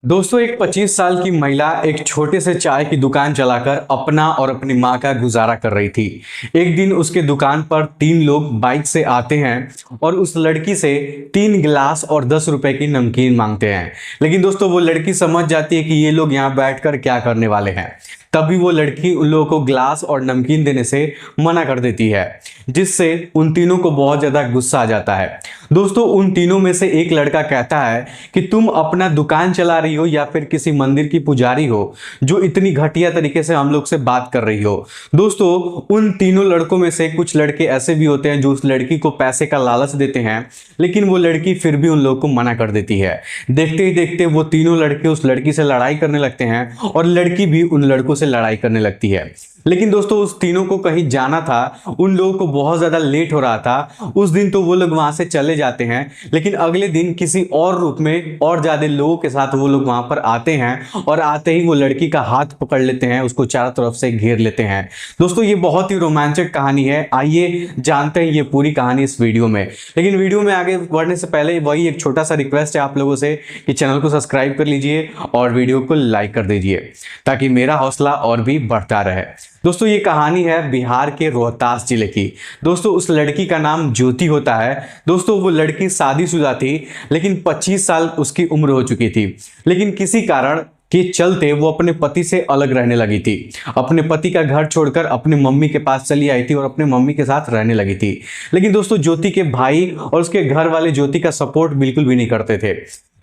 दोस्तों, एक 25 साल की महिला एक छोटे से चाय की दुकान चलाकर अपना और अपनी मां का गुजारा कर रही थी। एक दिन उसके दुकान पर 3 लोग बाइक से आते हैं और उस लड़की से 3 गिलास और 10 रुपए की नमकीन मांगते हैं। लेकिन दोस्तों, वो लड़की समझ जाती है कि ये लोग यहाँ बैठकर क्या करने वाले हैं। तभी वो लड़की उन लोगों को ग्लास और नमकीन देने से मना कर देती है, जिससे उन तीनों को बहुत ज्यादा गुस्सा आ जाता है। दोस्तों, उन तीनों में से एक लड़का कहता है कि तुम अपना दुकान चला रही हो या फिर किसी मंदिर की पुजारी हो जो इतनी घटिया तरीके से हम लोग से बात कर रही हो। दोस्तों, उन तीनों लड़कों में से कुछ लड़के ऐसे भी होते हैं जो उस लड़की को पैसे का लालच देते हैं, लेकिन वो लड़की फिर भी उन लोगों को मना कर देती है। देखते ही देखते वो तीनों लड़के उस लड़की से लड़ाई करने लगते हैं और लड़की भी उन लड़कों से लड़ाई करने लगती है। लेकिन दोस्तों, उस तीनों को कहीं जाना था, उन लोगों को बहुत ज्यादा लेट हो रहा था उस दिन, तो वो लोग वहां से चले जाते हैं। लेकिन अगले दिन किसी और रूप में और ज्यादा लोगों के साथ वो लोग वहां पर आते हैं और आते ही वो लड़की का हाथ पकड़ लेते हैं, उसको चारों तरफ से घेर लेते हैं। दोस्तों, ये बहुत ही रोमांचक कहानी है। आइए जानते हैं ये पूरी कहानी इस वीडियो में। लेकिन वीडियो में आगे बढ़ने से पहले वही एक छोटा सा रिक्वेस्ट है आप लोगों से कि चैनल को सब्सक्राइब कर लीजिए और वीडियो को लाइक कर दीजिए ताकि मेरा हौसला और भी बढ़ता रहे। दोस्तों, ये कहानी है बिहार के रोहतास जिले की। दोस्तों, उस लड़की का नाम ज्योति होता है। दोस्तों, वो लड़की शादीशुदा थी, लेकिन 25 साल उसकी उम्र हो चुकी थी। लेकिन किसी कारण के चलते वो अपने पति से अलग रहने लगी थी। अपने पति का घर छोड़कर अपने मम्मी के पास चली आई थी और अपने मम्मी के साथ रहने लगी थी। लेकिन दोस्तों, ज्योति के भाई और उसके घर वाले ज्योति का सपोर्ट बिल्कुल भी नहीं करते थे।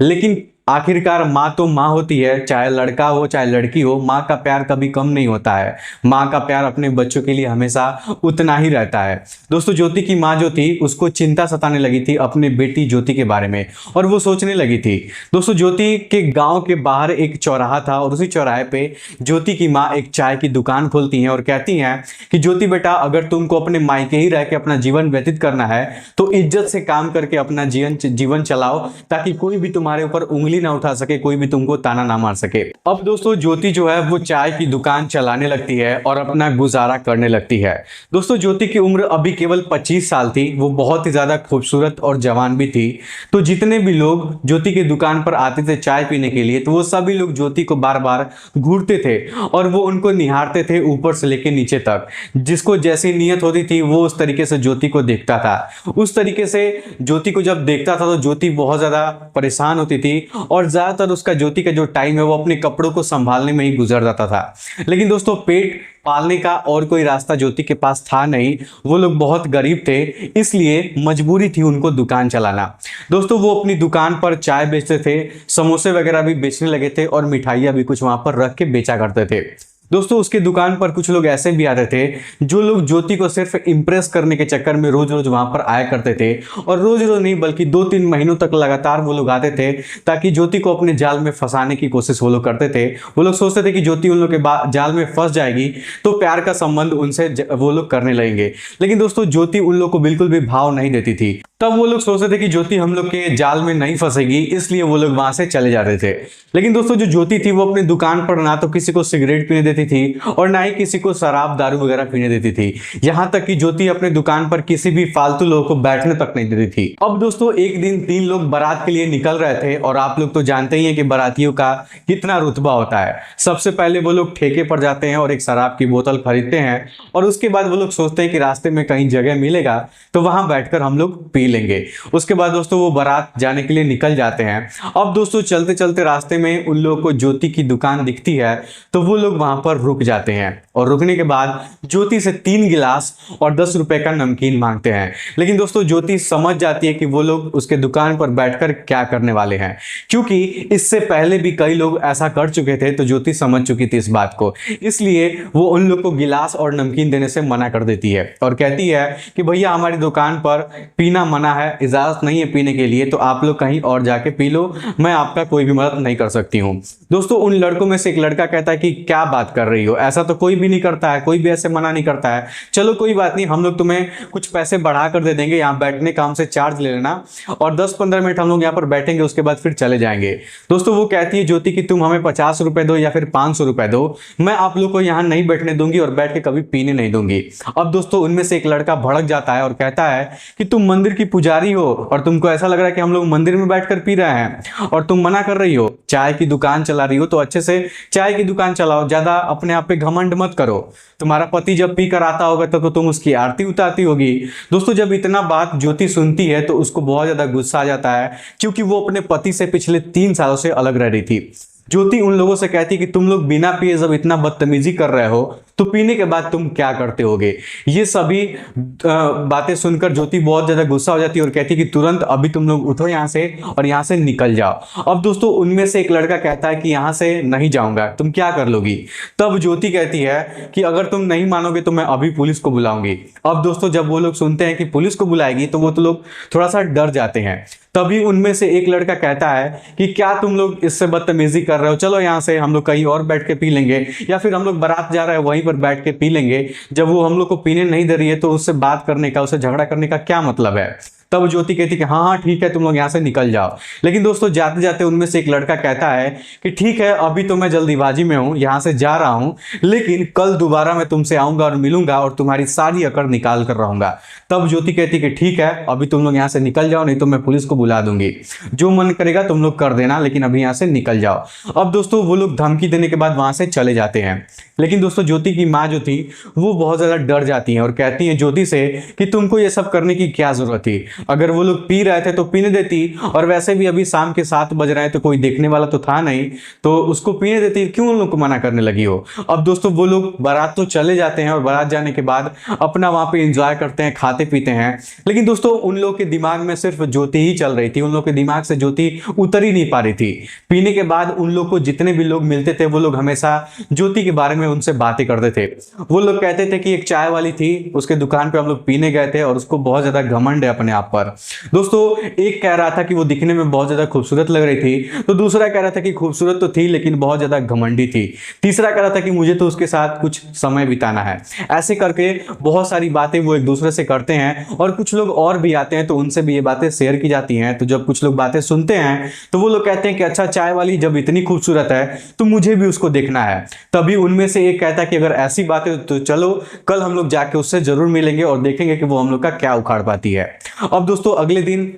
लेकिन आखिरकार माँ तो माँ होती है, चाहे लड़का हो चाहे लड़की हो, माँ का प्यार कभी कम नहीं होता है। माँ का प्यार अपने बच्चों के लिए हमेशा उतना ही रहता है। दोस्तों, ज्योति की माँ जो थी उसको चिंता सताने लगी थी अपनी बेटी ज्योति के बारे में, और वो सोचने लगी थी। दोस्तों, ज्योति के गांव के बाहर एक चौराहा था और उसी चौराहे पे ज्योति की माँ एक चाय की दुकान खोलती हैं और कहती हैं कि ज्योति बेटा, अगर तुमको अपने मायके ही रह के अपना जीवन व्यतीत करना है तो इज्जत से काम करके अपना जीवन चलाओ, ताकि कोई भी तुम्हारे ऊपर उंगली ना उठा सके, कोई भी तुमको ताना ना मार सके। अब दोस्तों, ज्योति जो है वो चाय की दुकान चलाने लगती है और अपना गुजारा करने लगती है। दोस्तों, ज्योति की उम्र अभी केवल 25 साल थी। वो बहुत ही ज्यादा खूबसूरत और जवान भी थी। तो जितने भी लोग ज्योति की दुकान पर आते थे चाय पीने के लिए, तो वो सभी लोग ज्योति को बार बार घूरते थे और वो उनको निहारते थे ऊपर से लेकर नीचे तक। जिसको जैसी नीयत होती थी वो उस तरीके से ज्योति को देखता था। उस तरीके से ज्योति को जब देखता था तो ज्योति बहुत ज्यादा परेशान होती थी और ज्यादातर उसका ज्योति का जो टाइम है वो अपने कपड़ों को संभालने में ही गुजर जाता था। लेकिन दोस्तों, पेट पालने का और कोई रास्ता ज्योति के पास था नहीं। वो लोग बहुत गरीब थे, इसलिए मजबूरी थी उनको दुकान चलाना। दोस्तों, वो अपनी दुकान पर चाय बेचते थे, समोसे वगैरह भी बेचने लगे थे और मिठाइयाँ भी कुछ वहां पर रख के बेचा करते थे। दोस्तों, उसके दुकान पर कुछ लोग ऐसे भी आते थे जो लोग ज्योति को सिर्फ इम्प्रेस करने के चक्कर में रोज रोज वहां पर आया करते थे, और रोज रोज नहीं बल्कि 2-3 महीनों तक लगातार वो लोग आते थे, ताकि ज्योति को अपने जाल में फंसाने की कोशिश वो लोग करते थे। वो लोग सोचते थे कि ज्योति उन लोग के जाल में फंस जाएगी तो प्यार का संबंध उनसे वो लोग करने लगेंगे। लेकिन दोस्तों, ज्योति उन लोग को बिल्कुल भी भाव नहीं देती थी। तब वो लोग सोचते थे कि ज्योति हम लोग के जाल में नहीं फंसेगी, इसलिए वो लोग वहां से चले जाते थे। लेकिन दोस्तों, जो ज्योति थी वो अपनी दुकान पर ना तो किसी को सिगरेट पीने देती थी और ना ही किसी को शराब दारू वगैरह पीने देती थी। यहां तक कि ज्योति अपने दुकान पर किसी भी फालतू लोगों को बैठने तक नहीं देती थी। अब दोस्तों, एक दिन 3 लोग बारात के लिए निकल रहे थे, और आप लोग तो जानते ही हैं कि बारातियों का कितना रुतबा होता है। सबसे पहले वो लोग ठेके पर जाते हैं और एक शराब की बोतल खरीदते हैं, और उसके बाद वो लोग सोचते हैं कि रास्ते में कहीं जगह मिलेगा तो वहां बैठकर हम लोग पी लेंगे। उसके बाद दोस्तों, वो बारात जाने के लिए निकल जाते हैं। अब दोस्तों, चलते चलते रास्ते में उन लोगों को ज्योति की दुकान दिखती है, तो वो लोग वहां पर रुक जाते हैं और रुकने के बाद ज्योति से 3 गिलास और 10 रुपए का नमकीन मांगते हैं। लेकिन दोस्तों, ज्योति समझ जाती है कि वो लोग उसके दुकान पर बैठकर क्या करने वाले हैं, क्योंकि इससे पहले भी कई लोग ऐसा कर चुके थे। तो ज्योति समझ चुकी थी इस बात को, इसलिए वो उन लोग को गिलास और नमकीन देने से मना कर देती है और कहती है कि भैया, हमारी दुकान पर पीना मना है, इजाजत नहीं है पीने के लिए, तो आप लोग कहीं और जाके पी लो, मैं आपका कोई भी मदद नहीं कर सकती हूँ। दोस्तों, उन लड़कों में से एक लड़का कहता है कि क्या बात कर रही हो, ऐसा तो कोई भी नहीं करता है, कोई भी ऐसे मना नहीं करता है। चलो कोई बात नहीं, हम लोग तुम्हें कुछ पैसे बढ़ा कर दे देंगे, यहाँ बैठने का हमसे चार्ज ले लेना, और 10-15 मिनट हम लोग यहाँ पर बैठेंगे, उसके बाद फिर चले जाएंगे। दोस्तों, वो कहती है ज्योति कि तुम हमें 50 रुपए दो या फिर 500 रुपए दो, मैं आप लोग को यहाँ नहीं बैठने दूंगी और बैठ के कभी पीने नहीं दूंगी। अब दोस्तों, उनमें से एक लड़का भड़क जाता है और कहता है कि तुम मंदिर की पुजारी हो और तुमको ऐसा लग रहा है कि हम लोग मंदिर में बैठकर पी रहे हैं और तुम मना कर रही हो, चाय की दुकान चला रही हो तो अच्छे से चाय की दुकान चलाओ, ज्यादा अपने आप पे घमंड मत करो। तुम्हारा पति जब पी कर आता होगा तो तुम उसकी आरती उतारती होगी। दोस्तों जब इतना बात ज्योति सुनती है तो उसको बहुत ज्यादा गुस्सा आ जाता है, क्योंकि वो अपने पति से पिछले 3 सालों से अलग रह रही थी। ज्योति उन लोगों से कहती कि तुम लोग बिना पिए जब इतना बदतमीजी कर रहे हो तो पीने के बाद तुम क्या करते होगे। ये सभी बातें सुनकर ज्योति बहुत ज्यादा गुस्सा हो जाती है और कहती कि तुरंत अभी तुम लोग उठो यहाँ से और यहाँ से निकल जाओ। अब दोस्तों उनमें से एक लड़का कहता है कि यहाँ से नहीं जाऊंगा, तुम क्या कर लोगी। तब ज्योति कहती है कि अगर तुम नहीं मानोगे तो मैं अभी पुलिस को बुलाऊंगी। अब दोस्तों जब वो लोग सुनते हैं कि पुलिस को बुलाएगी तो वो तो लोग थोड़ा सा डर जाते हैं। तभी उनमें से एक लड़का कहता है कि क्या तुम लोग इससे बदतमीजी कर रहे हो, चलो यहाँ से हम लोग कहीं और बैठ के पी लेंगे, या फिर हम लोग बारात जा रहे हैं वहीं पर बैठ के पी लेंगे। जब वो हम लोग को पीने नहीं दे रही है तो उससे बात करने का, उससे झगड़ा करने का क्या मतलब है। तब ज्योति कहती कि हाँ हाँ ठीक है, तुम लोग यहाँ से निकल जाओ। लेकिन दोस्तों जाते जाते उनमें से एक लड़का कहता है कि ठीक है अभी तो मैं जल्दीबाजी में हूँ, यहाँ से जा रहा हूँ, लेकिन कल दोबारा मैं तुमसे आऊंगा और मिलूंगा और तुम्हारी सारी अकड़ निकाल कर रहूंगा। तब ज्योति कहती कि ठीक है अभी तुम लोग यहाँ से निकल जाओ, नहीं तो मैं पुलिस को बुला दूंगी, जो मन करेगा तुम लोग कर देना, लेकिन अभी यहाँ से निकल जाओ। अब दोस्तों वो लोग धमकी देने के बाद वहां से चले जाते हैं। लेकिन दोस्तों ज्योति की माँ जो थी वो बहुत ज्यादा डर जाती है और कहती है ज्योति से कि तुमको ये सब करने की क्या जरूरत थी, अगर वो लोग पी रहे थे तो पीने देती, और वैसे भी अभी शाम के 7 बज रहे हैं तो कोई देखने वाला तो था नहीं, तो उसको पीने देती, क्यों उन लोग को मना करने लगी हो। अब दोस्तों वो लोग बारात तो चले जाते हैं और बारात जाने के बाद अपना वहां पे एंजॉय करते हैं, खाते पीते हैं। लेकिन दोस्तों उन लोग के दिमाग में सिर्फ ज्योति ही चल रही थी, उन लोग के दिमाग से ज्योति उतर ही नहीं पा रही थी। पीने के बाद उन लोग को जितने भी लोग मिलते थे वो लोग हमेशा ज्योति के बारे में उनसे बातें करते थे। वो लोग कहते थे कि एक चाय वाली थी, उसके दुकान पे हम लोग पीने गए थे और उसको बहुत ज्यादा घमंड है अपने आप पर। दोस्तों एक कह रहा था कि वो दिखने में बहुत ज्यादा खूबसूरत लग रही थी, तो दूसरा कह रहा था कि खूबसूरत तो थी लेकिन बहुत ज्यादा घमंडी थी, तीसरा कह रहा था कि मुझे तो उसके साथ कुछ समय बिताना है। ऐसे करके बहुत सारी बातें वो एक दूसरे से करते हैं और कुछ लोग और भी आते हैं तो उनसे भी ये बातें शेयर की जाती हैं। तो जब कुछ लोग बातें सुनते हैं तो वो लोग कहते हैं कि अच्छा चाय वाली जब इतनी खूबसूरत है तो मुझे भी उसको देखना है। तभी उनमें से एक कहता है कि अगर ऐसी बात है तो चलो कल हम लोग जाके उससे जरूर मिलेंगे और देखेंगे कि वो हम लोग का क्या उखाड़ पाती है। अब दोस्तों अगले दिन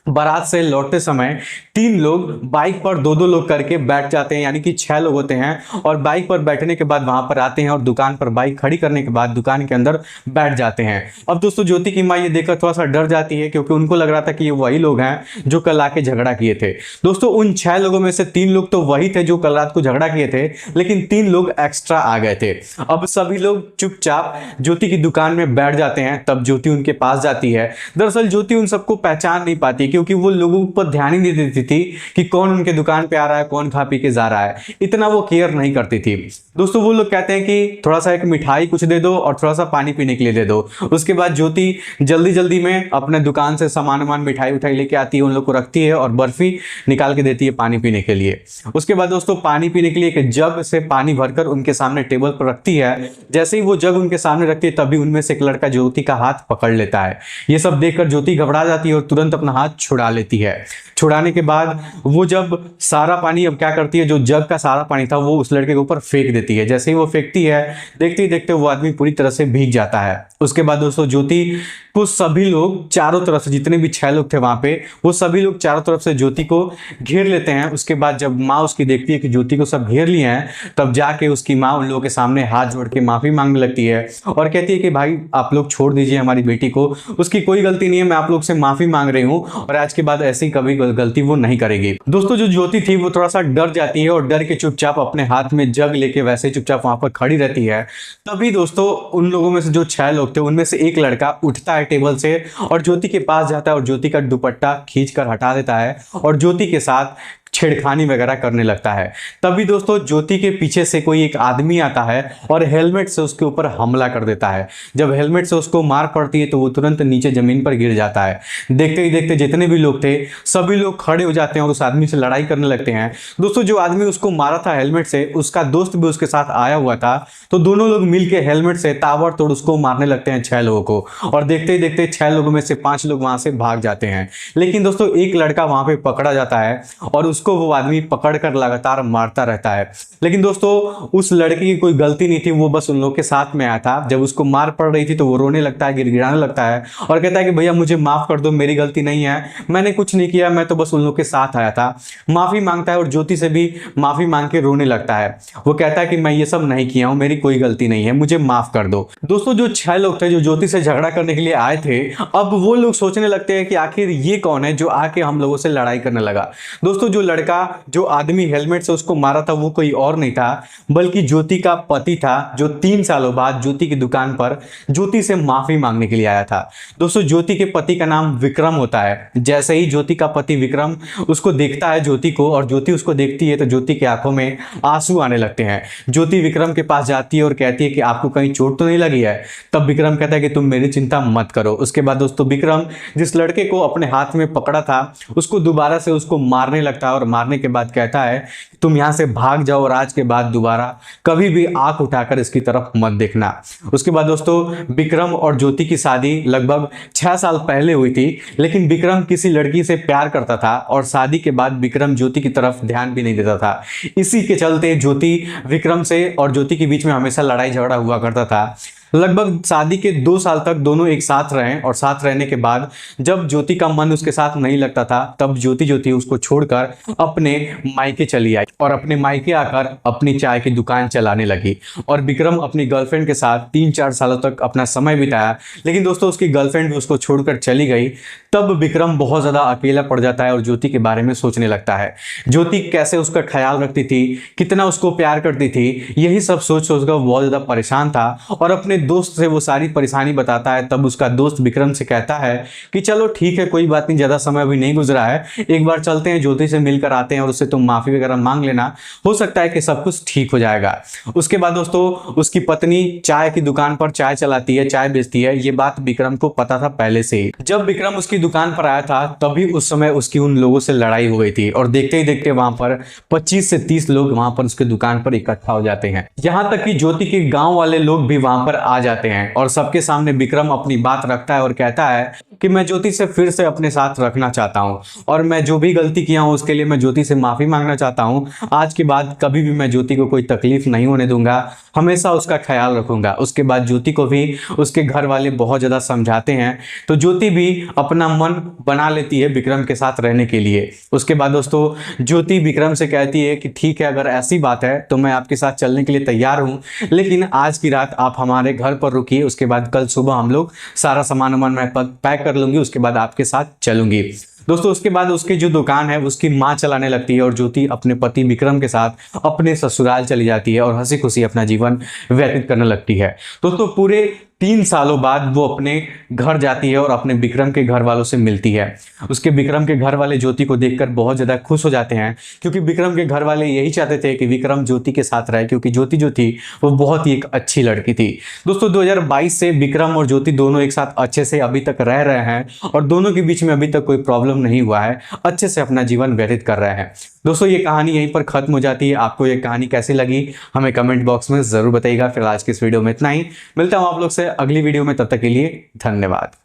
बारात से लौटते समय 3 लोग बाइक पर 2-2 लोग करके बैठ जाते हैं, यानी कि 6 लोग होते हैं, और बाइक पर बैठने के बाद वहां पर आते हैं और दुकान पर बाइक खड़ी करने के बाद दुकान के अंदर बैठ जाते हैं। अब दोस्तों ज्योति की माँ ये देखकर थोड़ा सा डर जाती है, क्योंकि उनको लग रहा था कि ये वही लोग हैं जो कल आके झगड़ा किए थे। दोस्तों उन 6 लोगों में से 3 लोग तो वही थे जो कल रात को झगड़ा किए थे, लेकिन 3 लोग एक्स्ट्रा आ गए थे। अब सभी लोग चुपचाप ज्योति की दुकान में बैठ जाते हैं। तब ज्योति उनके पास जाती है। दरअसल ज्योति उन सबको पहचान नहीं पाती, क्योंकि वो लोगों पर ध्यान ही नहीं देती थी कि कौन उनके दुकान पे आ रहा है, कौन खा पी के जा रहा है, इतना वो केयर नहीं करती थी। दोस्तों वो लोग कहते हैं कि थोड़ा सा एक मिठाई कुछ दे दो और थोड़ा सा पानी पीने के लिए दे दो। उसके बाद ज्योति जल्दी जल्दी में अपने दुकान से सामान मिठाई उठाई लेके आती है, उन लोग को रखती है और बर्फी निकाल के देती है पानी पीने के लिए। उसके बाद दोस्तों पानी पीने के लिए एक जग से पानी भरकर उनके सामने टेबल पर रखती है। जैसे ही वो जग उनके सामने रखती है तभी उनमें से एक लड़का ज्योति का हाथ पकड़ लेता है। ये सब देखकर ज्योति घबरा जाती है और तुरंत अपना हाथ छुड़ा लेती है। छुड़ाने के बाद वो जब सारा पानी अब क्या करती है, जो जग का सारा पानी था वो उस लड़के के ऊपर फेंक देती है। जैसे ही वो फेंकती है देखते ही देखते वो आदमी पूरी तरह से भीग जाता है। उसके बाद दोस्तों ज्योति को सभी लोग चारों तरफ से, जितने भी 6 लोग थे वहां पे, वो सभी लोग चारों तरफ से ज्योति को घेर लेते हैं। उसके बाद जब माँ उसकी देखती है कि ज्योति को सब घेर लिए हैं, तब जाके उसकी माँ उन लोगों के सामने हाथ जोड़ के माफी मांगने लगती है और कहती है कि भाई आप लोग छोड़ दीजिए हमारी बेटी को, उसकी कोई गलती नहीं है, मैं आप लोग से माफी मांग रही हूँ और आज के बाद ऐसी कभी गलती वो नहीं करेगी। दोस्तों जो ज्योति थी वो थोड़ा सा डर जाती है और डर के चुपचाप अपने हाथ में जग लेके वैसे ही चुपचाप वहां पर खड़ी रहती है। तभी दोस्तों उन लोगों में से जो 6 लोग थे उनमें से एक लड़का उठता है टेबल से और ज्योति के पास जाता है और ज्योति का दुपट्टा खींच कर हटा देता है और ज्योति के साथ छेड़खानी वगैरह करने लगता है। तभी दोस्तों ज्योति के पीछे से कोई एक आदमी आता है और हेलमेट से उसके ऊपर हमला कर देता है। जब हेलमेट से उसको मार पड़ती है तो वो तुरंत नीचे जमीन पर गिर जाता है। देखते ही देखते जितने भी लोग थे सभी लोग खड़े हो जाते हैं और उस आदमी से लड़ाई करने लगते हैं। दोस्तों जो आदमी उसको मारा था हेलमेट से, उसका दोस्त भी उसके साथ आया हुआ था, तो दोनों लोग मिलकर हेलमेट से ताबड़तोड़ उसको मारने लगते हैं 6 लोगों को। और देखते ही देखते 6 लोगों में से 5 लोग वहां से भाग जाते हैं। लेकिन दोस्तों एक लड़का वहां पे पकड़ा जाता है और उसको वो आदमी पकड़कर लगातार मारता रहता है। लेकिन दोस्तों उस लड़के की कोई गलती नहीं थी, वो बस उन लोग के साथ में आया था। जब उसको मार पड़ रही थी तो वो रोने लगता है, गिड़गिड़ाने लगता है और कहता है कि भैया मुझे माफ कर दो, मेरी गलती नहीं है, मैंने कुछ नहीं किया, मैं तो बस उन लोग के साथ आया था। माफी मांगता है और ज्योति से भी माफी मांग के रोने लगता है। वो कहता है कि मैं ये सब नहीं किया हूं, मेरी कोई गलती नहीं है, मुझे माफ कर दो। दोस्तों जो 6 लोग थे जो ज्योति से झगड़ा करने के लिए आए थे, अब वो लोग सोचने लगते हैं कि आखिर ये कौन है जो आके हम लोगों से लड़ाई करने लगा। दोस्तों जो लड़का, जो आदमी हेलमेट से उसको मारा था, वो कोई और नहीं था बल्कि ज्योति का पति था, जो 3 सालों बाद ज्योति की दुकान पर ज्योति से माफी मांगने के लिए आया था। दोस्तों ज्योति के पति का नाम विक्रम होता है। जैसे ही ज्योति का पति विक्रम उसको देखता है ज्योति को, और ज्योति उसको देखती है, तो ज्योति की आंखों में आंसू आने लगते हैं। ज्योति विक्रम के पास जाती है और कहती है कि आपको कहीं चोट तो नहीं लगी है। तब विक्रम कहता है कि तुम मेरी चिंता मत करो। उसके बाद दोस्तों विक्रम जिस लड़के को अपने हाथ में पकड़ा था उसको दोबारा से उसको मारने लगता है और मारने के बाद कहता है तुम यहां से भाग जाओ और आज के बाद दोबारा कभी भी आंख उठाकर इसकी तरफ मत देखना। उसके बाद दोस्तों विक्रम और ज्योति की शादी लगभग 6 साल पहले हुई थी, लेकिन विक्रम किसी लड़की से प्यार करता था और शादी के बाद विक्रम ज्योति की तरफ ध्यान भी नहीं देता था। इसी के चलते ज्योति विक्रम से और ज्योति के बीच में हमेशा लड़ाई झगड़ा हुआ करता था। लगभग शादी के 2 साल तक दोनों एक साथ रहे और साथ रहने के बाद जब ज्योति का मन उसके साथ नहीं लगता था, तब ज्योति जो थी उसको छोड़कर अपने मायके चली आई और अपने मायके आकर अपनी चाय की दुकान चलाने लगी। और विक्रम अपनी गर्लफ्रेंड के साथ 3-4 सालों तक अपना समय बिताया। लेकिन दोस्तों उसकी गर्लफ्रेंड भी उसको छोड़कर चली गई। तब विक्रम बहुत ज्यादा अकेला पड़ जाता है और ज्योति के बारे में सोचने लगता है। ज्योति कैसे उसका ख्याल रखती थी, कितना उसको प्यार करती थी, यही सब सोच सोचकर बहुत ज्यादा परेशान था और अपने दोस्त से वो सारी परेशानी बताता है। तब उसका दोस्त विक्रम से कहता है कि चलो ठीक है, कोई बात नहीं, ज्यादा समय अभी नहीं गुजरा है, एक बार चलते हैं, ज्योति से मिलकर आते हैं और उससे तुम माफी वगैरह मांग लेना, हो सकता है कि सब कुछ ठीक हो जाएगा। उसके बाद दोस्तों उसकी पत्नी चाय की दुकान पर चाय चलाती है, चाय बेचती है। ये बात विक्रम को पता था पहले से ही। जब विक्रम उसकी दुकान पर आया था तभी उस समय उसकी उन लोगों से लड़ाई हो गई थी और देखते ही देखते वहां पर 25 से 30 लोग वहां पर उसके दुकान पर इकट्ठा हो जाते हैं। यहां तक कि ज्योति के गांव वाले लोग भी वहां पर आ जाते हैं और सबके सामने विक्रम अपनी बात रखता है और कहता है कि मैं ज्योति से फिर से अपने साथ रखना चाहता हूं और मैं जो भी गलती किया हूं उसके लिए मैं ज्योति से माफी मांगना चाहता हूं। आज के बाद कभी भी मैं ज्योति को कोई तकलीफ नहीं होने दूंगा, हमेशा उसका ख्याल रखूंगा। उसके बाद ज्योति को भी उसके घर वाले बहुत ज्यादा समझाते हैं, तो ज्योति भी अपना मन बना लेती है विक्रम के साथ रहने के लिए। उसके बाद दोस्तों ज्योति विक्रम से कहती है कि ठीक है, अगर ऐसी बात है तो मैं आपके साथ चलने के लिए तैयार हूं, लेकिन आज की रात आप हमारे घर पर रुकिए, उसके बाद कल सुबह हम लोग सारा सामान वामान मैं पैक कर लूंगी, उसके बाद आपके साथ चलूंगी। दोस्तों उसके बाद उसकी जो दुकान है उसकी माँ चलाने लगती है और ज्योति अपने पति विक्रम के साथ अपने ससुराल चली जाती है और हंसी खुशी अपना जीवन व्यतीत करने लगती है। दोस्तों पूरे 3 सालों बाद वो अपने घर जाती है और अपने विक्रम के घर वालों से मिलती है। उसके विक्रम के घर वाले ज्योति को देखकर बहुत ज्यादा खुश हो जाते हैं, क्योंकि विक्रम के घर वाले यही चाहते थे कि विक्रम ज्योति के साथ रहे, क्योंकि ज्योति जो थी वो बहुत ही एक अच्छी लड़की थी। दोस्तों 2022 से विक्रम और ज्योति दोनों एक साथ अच्छे से अभी तक रह रहे हैं और दोनों के बीच में अभी तक कोई प्रॉब्लम नहीं हुआ है, अच्छे से अपना जीवन व्यतीत कर रहे हैं। दोस्तों ये कहानी यहीं पर खत्म हो जाती है। आपको ये कहानी कैसी लगी हमें कमेंट बॉक्स में जरूर बताइएगा। फिर आज की इस वीडियो में इतना ही, मिलता हूं आप लोग से अगली वीडियो में, तब तक के लिए धन्यवाद।